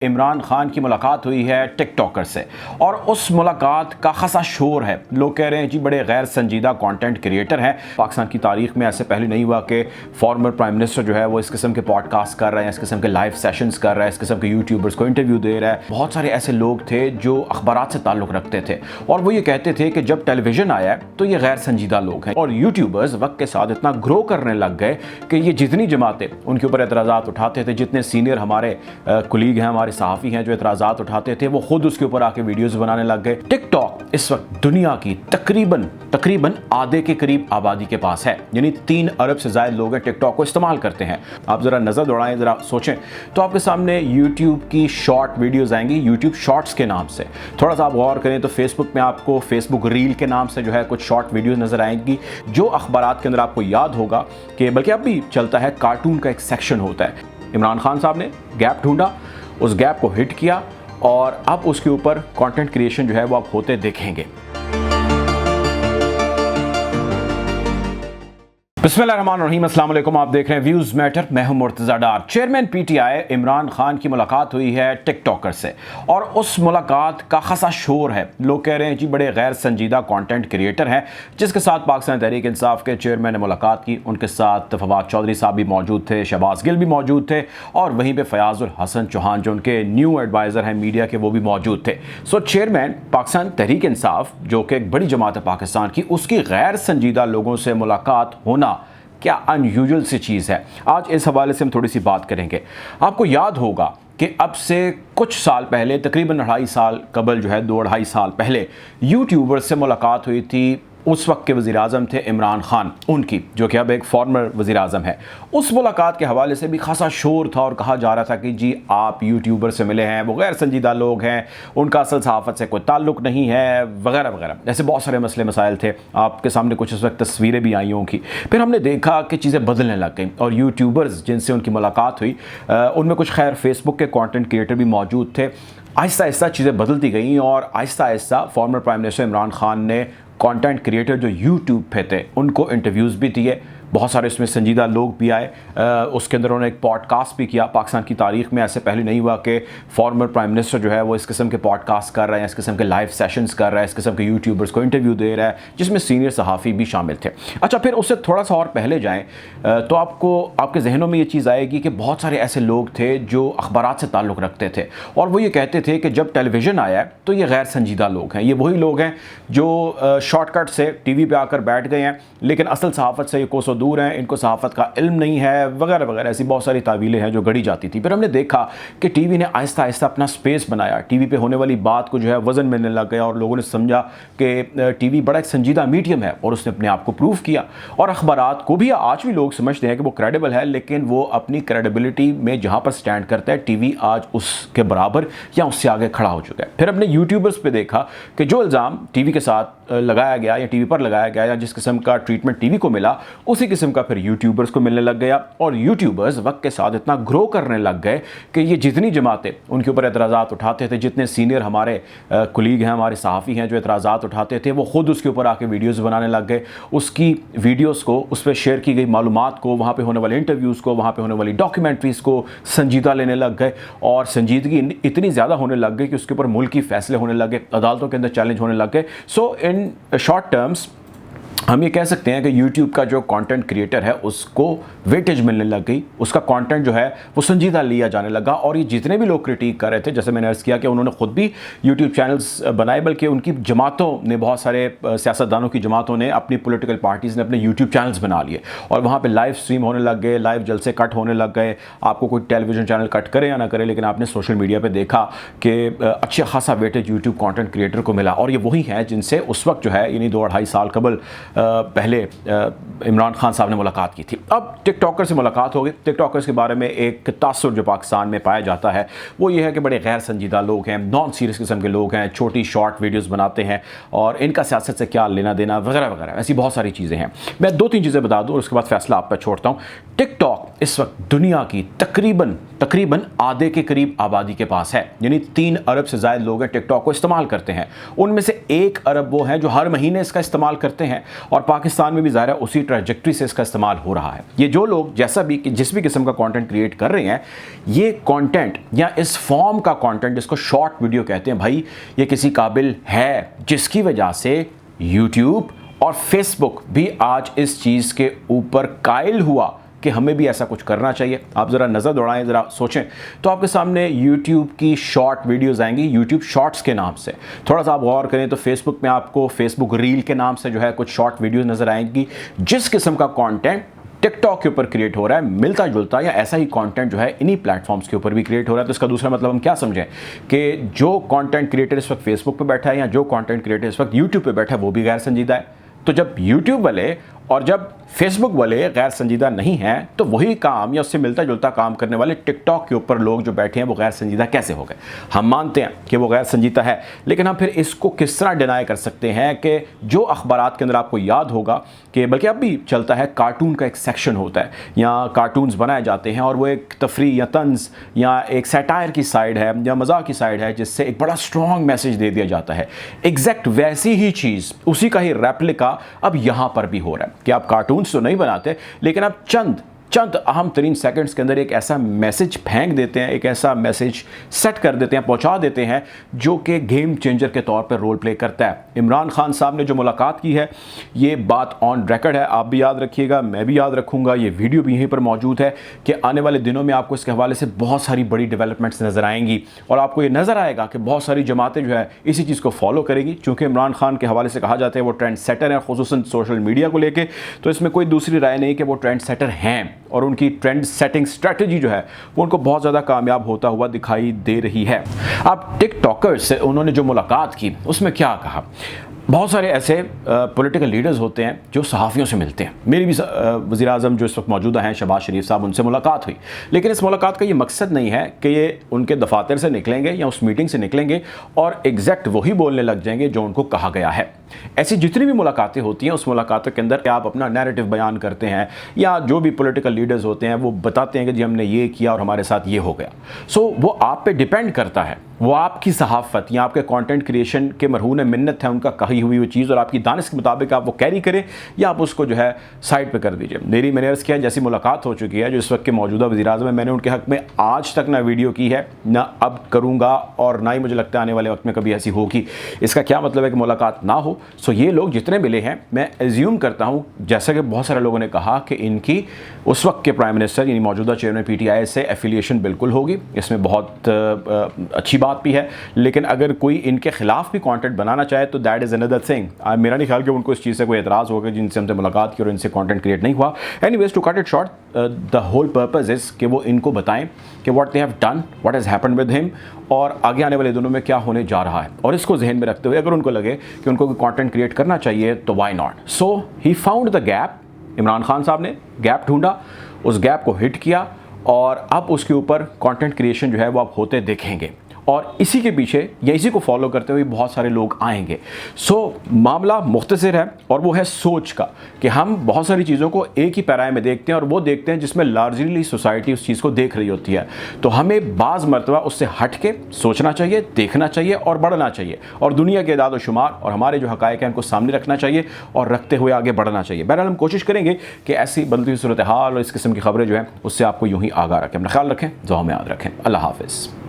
इमरान खान की मुलाकात हुई है टिकटॉकर से और उस मुलाकात का खासा शोर है। लोग कह रहे हैं जी बड़े गैर संजीदा कंटेंट क्रिएटर हैं। पाकिस्तान की तारीख में ऐसे पहले नहीं हुआ कि फॉर्मर प्राइम मिनिस्टर जो है वो इस किस्म के पॉडकास्ट कर रहे हैं, इस किस्म के लाइव सेशंस कर रहा है, इस किस्म के यूट्यूबर्स को इंटरव्यू दे रहा है। बहुत सारे ऐसे लोग थे जो अखबारात से ताल्लुक़ रखते थे और वो ये कहते थे कि जब टेलीविज़न आया तो ये गैर संजीदा लोग हैं। और यूट्यूबर्स वक्त के साथ इतना ग्रो करने लग गए कि ये जितनी जमातें उनके ऊपर एतराज़ात उठाते थे, जितने सीनियर हमारे कुलीग हैं, हमारे सहाफ़ी हैं जो एतराज़ात उठाते थे, वो खुद उसके ऊपर आके वीडियोस बनाने लग गए। टिकटॉक इस वक्त दुनिया की तकरीबन आधे के करीब आबादी के पास है, यानी 3 अरब से ज़्यादा लोग हैं टिकटॉक को इस्तेमाल करते हैं। आप ज़रा नज़र दौड़ाएं, ज़रा सोचें तो आपके सामने यूट्यूब की शॉर्ट वीडियोज़ आएंगी, यूट्यूब शॉर्ट्स के नाम से। थोड़ा सा आप गौर करें तो फेसबुक में आपको फेसबुक रील के नाम से जो है कुछ शॉर्ट वीडियोज़ नज़र आएंगी, जो अखबारात के अंदर आपको याद होगा कि बल्कि अब भी चलता है, कार्टून का एक सेक्शन होता है। इमरान खान साहब ने गैप ढूंढा, उस गैप को हिट किया और अब उसके ऊपर कंटेंट क्रिएशन जो है वो आप होते देखेंगे। बिस्मिल्लाहिर्रहमानिर्रहीम, अस्सलाम वालेकुम। आप देख रहे हैं व्यूज़ मैटर, मैं हूं मुर्तज़ा डार। चेयरमैन पीटीआई इमरान खान की मुलाकात हुई है टिकटॉकर से और उस मुलाकात का खासा शोर है। लोग कह रहे हैं जी बड़े गैर संजीदा कंटेंट क्रिएटर हैं, जिसके साथ पाकिस्तान तहरीक इंसाफ के चेयरमैन ने मुलाकात की। उनके साथ फवाद चौधरी साहब भी मौजूद थे, शहबाज गिल भी मौजूद थे और वहीं पर फयाजुल हसन चौहान जो उनके न्यू एडवाइज़र हैं मीडिया के, वो भी मौजूद थे। सो चेयरमैन पाकिस्तान तहरीक इंसाफ जो कि एक बड़ी जमात है पाकिस्तान की, उसकी गैर संजीदा लोगों से मुलाकात होना क्या अनयूजुअल सी चीज़ है। आज इस हवाले से हम थोड़ी सी बात करेंगे। आपको याद होगा कि अब से कुछ साल पहले, तकरीबन 2.5 साल कबल जो है, 2-2.5 साल पहले यूट्यूबर से मुलाकात हुई थी। उस वक्त के वज़ीर आज़म थे इमरान खान, उनकी, जो कि अब एक फॉर्मर वज़ीर आज़म है। उस मुलाकात के हवाले से भी खासा शोर था और कहा जा रहा था कि जी आप यूट्यूबर से मिले हैं, वो गैर संजीदा लोग हैं, उनका असल सहाफ़त से कोई ताल्लुक़ नहीं है, वगैरह वगैरह। ऐसे बहुत सारे मसले मसाइल थे। आपके सामने कुछ इस वक्त तस्वीरें भी आई होंगी। फिर हमने देखा कि चीज़ें बदलने लग गई और यूट्यूबर्स जिनसे उनकी मुलाकात हुई उनमें कुछ खैर फेसबुक के कॉन्टेंट क्रिएटर भी मौजूद थे। आहिस्ता आहिस्ता चीज़ें बदलती गई और Aahista Aahista former prime minister Imran Khan ने कंटेंट क्रिएटर जो यूट्यूब पे थे उनको इंटरव्यूज़ भी दिए। बहुत सारे उसमें संजीदा लोग भी आए। उसके अंदर उन्होंने एक पॉडकास्ट भी किया। पाकिस्तान की तारीख में ऐसे पहले नहीं हुआ कि फॉर्मर प्राइम मिनिस्टर जो है वो इस किस्म के पॉडकास्ट कर रहे हैं, इस किस्म के लाइव सेशंस कर रहा है, इस किस्म के यूट्यूबर्स को इंटरव्यू दे रहा है, जिसमें सीनियर सहाफ़ी भी शामिल थे। अच्छा, फिर उससे थोड़ा सा और पहले जाएँ तो आपको आपके जहनों में ये चीज़ आएगी कि बहुत सारे ऐसे लोग थे जो अखबारात से ताल्लुक़ रखते थे और वो ये कहते थे कि जब टेलीविज़न आया तो ये गैर संजीदा लोग हैं, ये वही लोग हैं जो शॉर्टकट से टीवी पे आकर बैठ गए हैं, लेकिन असल सहाफ़त से ये कोसों दूर हैं, इनको सहाफ़त का इल्म नहीं है, वगैरह वगैरह। ऐसी बहुत सारी तावीलें हैं जो गढ़ी जाती थी। फिर हमने देखा कि टीवी ने आहिस्ता आहिस्ता अपना स्पेस बनाया, टीवी पे होने वाली बात को जो है वज़न मिलने लग गया और लोगों ने समझा कि टीवी बड़ा एक संजीदा मीडियम है और उसने अपने आप को प्रूव किया। और अखबारात को भी आज भी लोग समझते हैं कि वो क्रेडिबल है, लेकिन वो अपनी क्रेडिबिलिटी में जहाँ पर स्टैंड करता है, टीवी आज उसके बराबर या उससे आगे खड़ा हो चुका है। फिर हमने यूट्यूबर्स पे देखा कि जो इल्ज़ाम टीवी के साथ लगाया गया या टीवी पर लगाया गया या जिस किस्म का ट्रीटमेंट टीवी को मिला, उसी किस्म का फिर यूट्यूबर्स को मिलने लग गया। और यूट्यूबर्स वक्त के साथ इतना ग्रो करने लग गए कि ये जितनी जमातें उनके ऊपर एतराज़ात उठाते थे, जितने सीनियर हमारे कुलीग हैं, हमारे सहाफ़ी हैं जो एतराज़ात उठाते थे, वो खुद उसके ऊपर आके वीडियोज़ बनाने लग गए। उसकी वीडियोज़ को, उस पर शेयर की गई मालूमात को, वहाँ पर होने वाले इंटरव्यूज़ को, वहाँ पर होने वाली डॉक्यूमेंट्रीज़ को संजीदा लेने लग गए और संजीदगी इतनी ज़्यादा होने लग गई कि उसके ऊपर मुल्की फ़ैसले होने लगे, अदालतों के अंदर चैलेंज होने लग गए। सो इन शॉर्ट टर्म्स हम ये कह सकते हैं कि YouTube का जो कंटेंट क्रिएटर है उसको वेटेज मिलने लग गई, उसका कंटेंट जो है वो संजीदा लिया जाने लगा। और ये जितने भी लोग क्रिटिक कर रहे थे, जैसे मैंने अर्ज़ किया कि उन्होंने खुद भी YouTube चैनल्स बनाए, बल्कि उनकी जमातों ने, बहुत सारे सियासतदानों की जमातों ने, अपनी पॉलिटिकल पार्टीज़ ने अपने YouTube चैनल्स बना लिए और वहाँ पर लाइव स्ट्रीम होने लग गए, लाइव जलसे कट होने लग गए। आपको कोई टेलीविज़न चैनल कट करे या ना करे, लेकिन आपने सोशल मीडिया पर देखा कि अच्छा खासा वेटेज YouTube कंटेंट क्रिएटर को मिला। और ये वही हैं जिनसे उस वक्त जो है, यानी 2-2.5 साल कबल पहले इमरान खान साहब ने मुलाकात की थी। अब टिकटॉकर से मुलाकात हो गई। टिकटॉकर्स के बारे में एक तासुर जो पाकिस्तान में पाया जाता है वो ये है कि बड़े गैर संजीदा लोग हैं, नॉन सीरियस किस्म के लोग हैं, छोटी शॉर्ट वीडियोस बनाते हैं और इनका सियासत से क्या लेना देना, वगैरह वगैरह। ऐसी बहुत सारी चीज़ें हैं। मैं 2-3 चीज़ें बता दूँ और उसके बाद फैसला आप पर छोड़ता हूँ। टिकटॉक इस वक्त दुनिया की तकरीबन आधे के करीब आबादी के पास है, यानी 3 अरब से ज़्यादा लोग हैं टिकटॉक को इस्तेमाल करते हैं। उनमें से 1 अरब वो हैं जो हर महीने इसका इस्तेमाल करते हैं और पाकिस्तान में भी ज़ाहिर है उसी ट्रैजेक्टरी से इसका इस्तेमाल हो रहा है। ये जो लोग जैसा भी जिस भी किस्म का कंटेंट क्रिएट कर रहे हैं, ये कंटेंट या इस फॉर्म का कंटेंट जिसको शॉर्ट वीडियो कहते हैं, भाई ये किसी काबिल है, जिसकी वजह से यूट्यूब और फेसबुक भी आज इस चीज़ के ऊपर कायल हुआ कि हमें भी ऐसा कुछ करना चाहिए। आप ज़रा नज़र दौड़ाएं, ज़रा सोचें तो आपके सामने यूट्यूब की शॉर्ट वीडियोज़ आएंगी, यूट्यूब शॉर्ट्स के नाम से। थोड़ा सा आप गौर करें तो फेसबुक में आपको फेसबुक रील के नाम से जो है कुछ शॉर्ट वीडियोज़ नज़र आएंगी। जिस किस्म का कंटेंट टिकटॉक के ऊपर क्रिएट हो रहा है, मिलता जुलता या ऐसा ही कंटेंट जो है इन्हीं प्लेटफॉर्म्स के ऊपर भी क्रिएट हो रहा है। तो इसका दूसरा मतलब हम क्या समझें कि जो कंटेंट क्रिएटर इस वक्त फेसबुक पे बैठा है या जो कंटेंट क्रिएटर इस वक्त यूट्यूब पे बैठा है, वो भी गैर संजीदा है। तो जब यूट्यूब वाले और जब फेसबुक वाले गैर संजीदा नहीं हैं, तो वही काम या उससे मिलता जुलता काम करने वाले टिकटॉक के ऊपर लोग जो बैठे हैं वो गैर संजीदा कैसे हो गए? हम मानते हैं कि वो गैर संजीदा है, लेकिन हम फिर इसको किस तरह डिनाई कर सकते हैं कि जो अखबारात के अंदर आपको याद होगा कि बल्कि अब भी चलता है, कार्टून का एक सेक्शन होता है या कार्टून्स बनाए जाते हैं और वो एक तफरी या तंज या एक सैटायर की साइड है या मजाक की साइड है, जिससे एक बड़ा स्ट्रॉन्ग मैसेज दे दिया जाता है। एग्जैक्ट वैसी ही चीज़, उसी का ही रेप्लिका अब यहाँ पर भी हो रहा है कि आप कार्टून्स तो नहीं बनाते, लेकिन आप चंद अहम तरीन सेकंड्स के अंदर एक ऐसा मैसेज फेंक देते हैं, एक ऐसा मैसेज सेट कर देते हैं, पहुंचा देते हैं, जो कि गेम चेंजर के तौर पर रोल प्ले करता है। इमरान खान साहब ने जो मुलाकात की है, ये बात ऑन रिकॉर्ड है, आप भी याद रखिएगा, मैं भी याद रखूंगा, ये वीडियो भी यहीं पर मौजूद है कि आने वाले दिनों में आपको इसके हवाले से बहुत सारी बड़ी डेवलपमेंट्स नज़र आएंगी और आपको ये नज़र आएगा कि बहुत सारी जमातें जो है इसी चीज़ को फॉलो करेगी। चूँकि इमरान खान के हवाले से कहा जाता है वो ट्रेंड सेटर है, खुसूसन सोशल मीडिया को लेकर, तो इसमें कोई दूसरी राय नहीं कि वो ट्रेंड सेटर हैं और उनकी ट्रेंड सेटिंग स्ट्रेटजी जो है वो उनको बहुत ज़्यादा कामयाब होता हुआ दिखाई दे रही है। अब टिकटॉकर्स से उन्होंने जो मुलाकात की उसमें क्या कहा? बहुत सारे ऐसे पॉलिटिकल लीडर्स होते हैं जो सहाफ़ियों से मिलते हैं। मेरी भी वज़ीर आज़म जो इस वक्त मौजूदा हैं शहबाज शरीफ साहब, उनसे मुलाकात हुई, लेकिन इस मुलाकात का ये मकसद नहीं है कि ये उनके दफातर से निकलेंगे या उस मीटिंग से निकलेंगे और एग्जैक्ट वही बोलने लग जाएंगे जो उनको कहा गया है। ऐसी जितनी भी मुलाकातें होती हैं, उस मुलाकातों के अंदर आप अपना नैरेटिव बयान करते हैं या जो भी पॉलिटिकल लीडर्स होते हैं वो बताते हैं कि जी हमने ये किया और हमारे साथ ये हो गया। सो वो आप पे डिपेंड करता है, वो आपकी सहाफ़त या आपके कंटेंट क्रिएशन के मरहून मिन्नत है, उनका कही हुई वो चीज़ और आपकी दानिश के मुताबिक आप वो कैरी करें या आप उसको जो है साइड पे कर दीजिए। मैंने अर्ज़ किया, जैसी मुलाकात हो चुकी है जो इस वक्त के मौजूदा वज़ीर-ए-आज़म है, मैंने उनके हक़ में आज तक ना वीडियो की है, ना अब करूँगा और ना ही मुझे लगता है आने वाले वक्त में कभी ऐसी होगी। इसका क्या मतलब है कि मुलाकात ना हो? सो ये लोग जितने मिले हैं, मैं एज्यूम करता हूँ, जैसा कि बहुत सारे लोगों ने कहा कि इनकी उस वक्त के प्राइम मिनिस्टर यानी मौजूदा चेयरमैन PTI से एफिलिएशन बिल्कुल होगी, इसमें बहुत अच्छी बात भी है। लेकिन अगर कोई इनके खिलाफ भी कंटेंट बनाना चाहे तो दैट इज़ अनदर थिंग। मेरा नहीं ख्याल कि उनको इस चीज़ से कोई एतराज़ होगा जिनसे हमसे मुलाकात की और इनसे कंटेंट क्रिएट नहीं हुआ। Anyways, to cut it short, the whole purpose is कि वो इनको बताएं कि what they have done, what has happened with him और आगे आने वाले दिनों में क्या होने जा रहा है। और इसको जहन में रखते हुए अगर उनको लगे कि उनको कोई कंटेंट क्रिएट करना चाहिए तो why not. So he found the gap. Imran Khan साहब ने गैप ढूंढा, उस गैप को हिट किया और अब उसके ऊपर कंटेंट क्रिएशन जो है वो आप होते देखेंगे और इसी के पीछे या इसी को फॉलो करते हुए बहुत सारे लोग आएंगे। सो मामला मुख्तसर है और वो है सोच का कि हम बहुत सारी चीज़ों को एक ही पैराए में देखते हैं और वो देखते हैं जिसमें लार्जली सोसाइटी उस चीज़ को देख रही होती है। तो हमें बाज़ मरतबा उससे हट के सोचना चाहिए, देखना चाहिए और बढ़ना चाहिए और दुनिया के इदाद व शुमार और हमारे जो हक़ाइक़ हैं उनको सामने रखना चाहिए और रखते हुए आगे बढ़ना चाहिए। बहरहाल हम कोशिश करेंगे कि ऐसी बदलती हुई सूरत हाल और इस किस्म की खबरें जो हैं उससे आपको यूँ ही आगाह रखें। अपना ख्याल रखें, दुआ में याद रखें। अल्लाह हाफ़िज़।